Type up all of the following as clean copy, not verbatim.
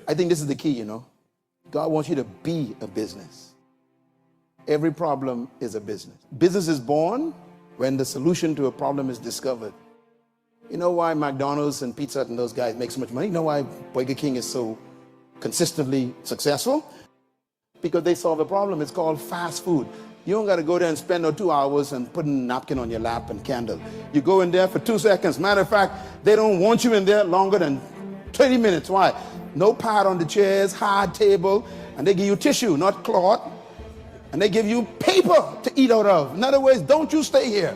I think this is the key, you know. God wants you to be a business. Every problem is a business. Business is born when the solution to a problem is discovered. You know why McDonald's and Pizza Hut and those guys make so much money? You know why Burger King is so consistently successful? Because they solve a problem. It's called fast food. You don't got to go there and spend no 2 hours and put a napkin on your lap and candle. You go in there for 2 seconds. Matter of fact, they don't want you in there longer than 20 minutes. Why? No pad on the chairs, hard table, and they give you tissue, not cloth, and they give you paper to eat out of. In other words, don't you stay here.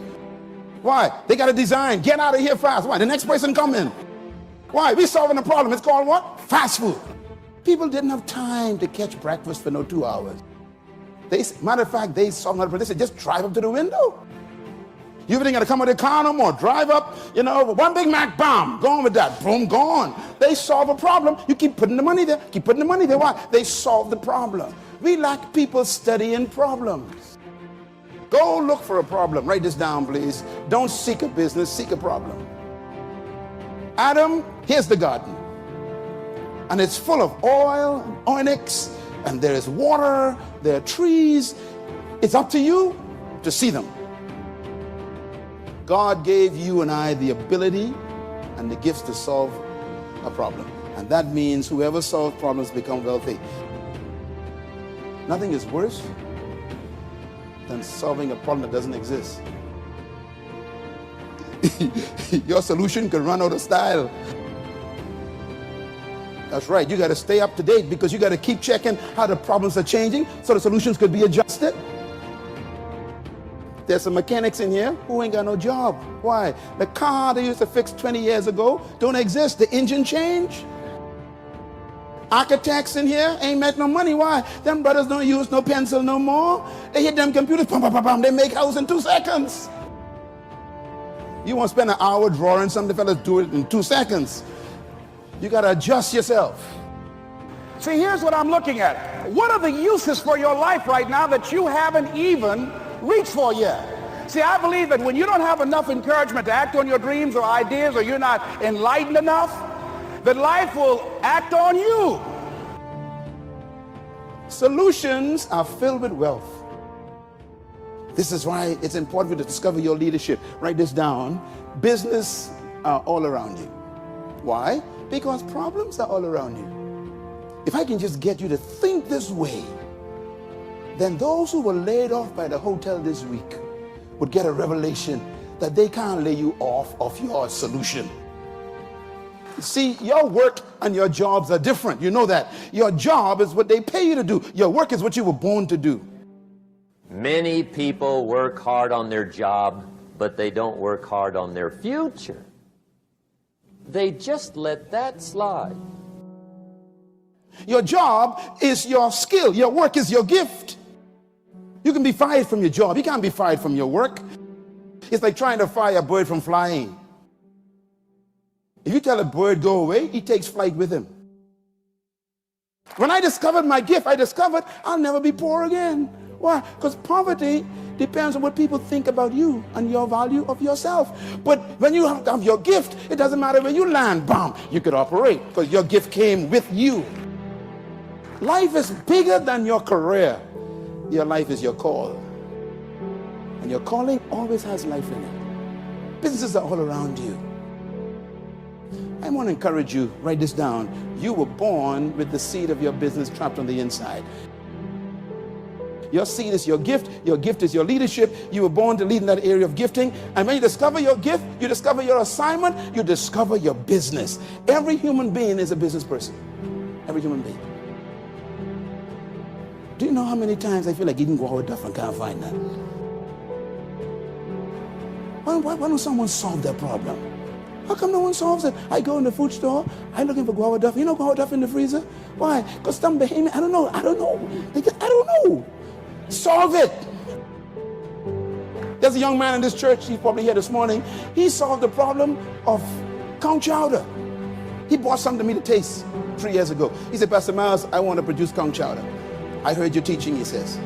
Why? They got a design. Get out of here fast. Why? The next person come in. Why? We're solving a problem. It's called what? Fast food. People didn't have time to catch breakfast for no 2 hours. Matter of fact, they solved another problem. They said, just drive up to the window. You even got to come with a car no more. Drive up, you know, one Big Mac, bomb. Go on with that. Boom, gone. They solve a problem. You keep putting the money there. Keep putting the money there. Why? They solve the problem. We lack people studying problems. Go look for a problem. Write this down, please. Don't seek a business, seek a problem. Adam, here's the garden. And it's full of oil, onyx, and there is water, there are trees. It's up to you to see them. God gave you and I the ability and the gifts to solve a problem. And that means whoever solves problems become wealthy. Nothing is worse than solving a problem that doesn't exist. Your solution could run out of style. That's right, you got to stay up to date because you got to keep checking how the problems are changing so the solutions could be adjusted. There's some mechanics in here who ain't got no job. Why? The car they used to fix 20 years ago don't exist. The engine changed. Architects in here ain't make no money. Why? Them brothers don't use no pencil no more. They hit them computers, pum, pum, pum, pum. They make house in 2 seconds. You won't spend an hour drawing something, fellas do it in 2 seconds. You got to adjust yourself. See, here's what I'm looking at. What are the uses for your life right now that you haven't even reached for yet? See, I believe that when you don't have enough encouragement to act on your dreams or ideas, or you're not enlightened enough, that life will act on you. Solutions are filled with wealth. This is why it's important to discover your leadership. Write this down. Business are all around you. Why? Because problems are all around you. If I can just get you to think this way, then those who were laid off by the hotel this week would get a revelation that they can't lay you off of your solution. See, your work and your jobs are different. You know that. Your job is what they pay you to do. Your work is what you were born to do. Many people work hard on their job, but they don't work hard on their future. They just let that slide. Your job is your skill. Your work is your gift. You can be fired from your job. You can't be fired from your work. It's like trying to fire a bird from flying. If you tell a bird go away, he takes flight with him. When I discovered my gift, I discovered I'll never be poor again. Why? Because poverty depends on what people think about you and your value of yourself. But when you have your gift, it doesn't matter where you land, bam, you could operate because your gift came with you. Life is bigger than your career. Your life is your call. And your calling always has life in it. Businesses are all around you. I want to encourage you, write this down. You were born with the seed of your business trapped on the inside. Your seed is your gift is your leadership. You were born to lead in that area of gifting. And when you discover your gift, you discover your assignment, you discover your business. Every human being is a business person. Every human being. Do you know how many times I feel like eating guava duff and can't find that? Why don't someone solve that problem? How come no one solves it? I go in the food store, I'm looking for guava duff. You know guava duff in the freezer? Why? Because some behemoth, I don't know. I don't know. Solve it. There's a young man in this church, he's probably here this morning. He solved the problem of conch chowder. He bought something to me to taste 3 years ago. He said, Pastor Myles, I want to produce conch chowder. I heard your teaching, he says.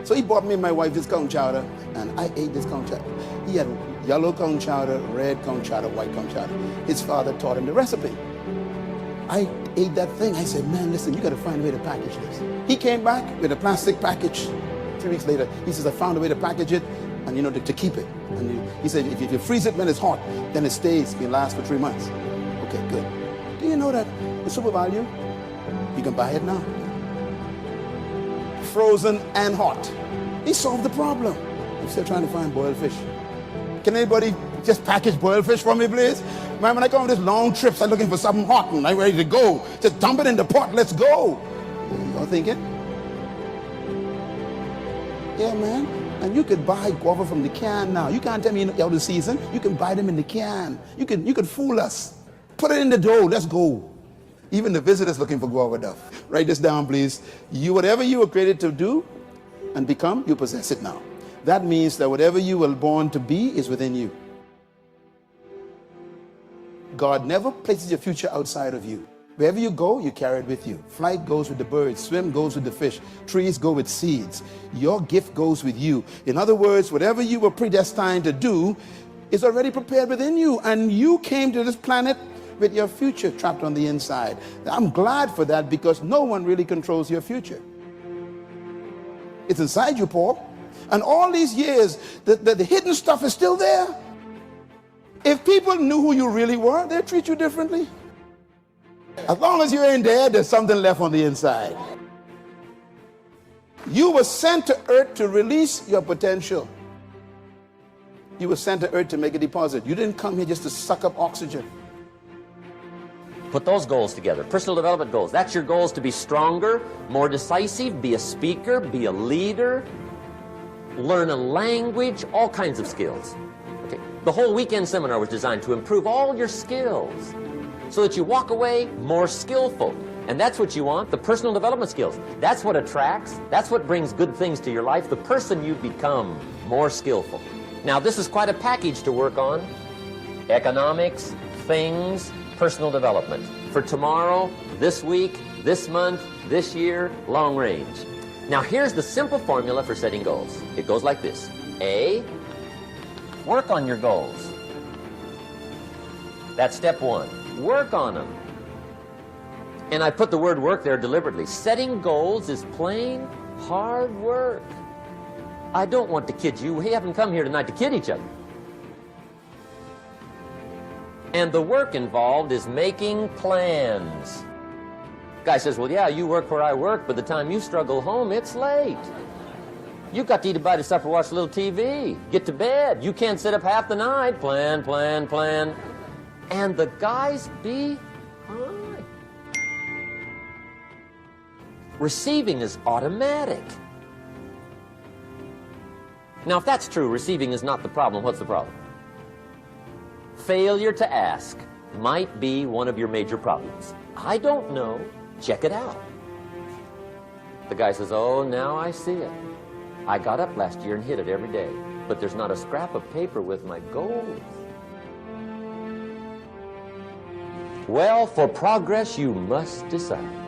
So he bought me and my wife this conch chowder, and I ate this conch chowder. He had yellow conch chowder, red conch chowder, white conch chowder. His father taught him the recipe. I ate that thing. I said, man, listen, you got to find a way to package this. He came back with a plastic package. 3 weeks later, he says, I found a way to package it and, to keep it. And he said, if you freeze it when it's hot, then it stays, it lasts for 3 months. Okay, good. Do you know that the super value, you can buy it now? Frozen and hot. He solved the problem. I'm still trying to find boiled fish. Can anybody just package boiled fish for me, please? Man, when I go on these long trips, I'm looking for something hot and I'm ready to go. Just dump it in the pot, let's go. Y'all thinking? Yeah, man. And you could buy guava from the can now. You can't tell me out of the season. You can buy them in the can. You could fool us. Put it in the dough, let's go. Even the visitors looking for guava duff. Write this down, please. Whatever you were created to do and become, you possess it now. That means that whatever you were born to be is within you. God never places your future outside of you. Wherever you go, you carry it with you. Flight goes with the birds, swim goes with the fish, trees go with seeds. Your gift goes with you. In other words, whatever you were predestined to do is already prepared within you, and you came to this planet with your future trapped on the inside. I'm glad for that, because no one really controls your future. It's inside you, Paul. And all these years, the hidden stuff is still there. If people knew who you really were, they'd treat you differently. As long as you ain't dead, there's something left on the inside. You were sent to earth to release your potential. You were sent to earth to make a deposit. You didn't come here just to suck up oxygen. Put those goals together, personal development goals. That's your goals: to be stronger, more decisive, be a speaker, be a leader, learn a language, all kinds of skills. Okay. The whole weekend seminar was designed to improve all your skills so that you walk away more skillful. And that's what you want, the personal development skills. That's what attracts, that's what brings good things to your life, the person you become, more skillful. Now, this is quite a package to work on. Economics, things, personal development. For tomorrow, this week, this month, this year, long range. Now, here's the simple formula for setting goals. It goes like this. A, work on your goals. That's step one. Work on them. And I put the word work there deliberately. Setting goals is plain hard work. I don't want to kid you. We haven't come here tonight to kid each other. And the work involved is making plans. Guy says, well, yeah, you work where I work, but the time you struggle home, it's late. You've got to eat a bite of supper, watch a little TV, get to bed. You can't sit up half the night. Plan, plan, plan. And the guys behind. Receiving is automatic. Now, if that's true, receiving is not the problem. What's the problem? Failure to ask might be one of your major problems. I don't know. Check it out. The guy says, oh, now I see it. I got up last year and hit it every day, but there's not a scrap of paper with my goals. Well, for progress, you must decide.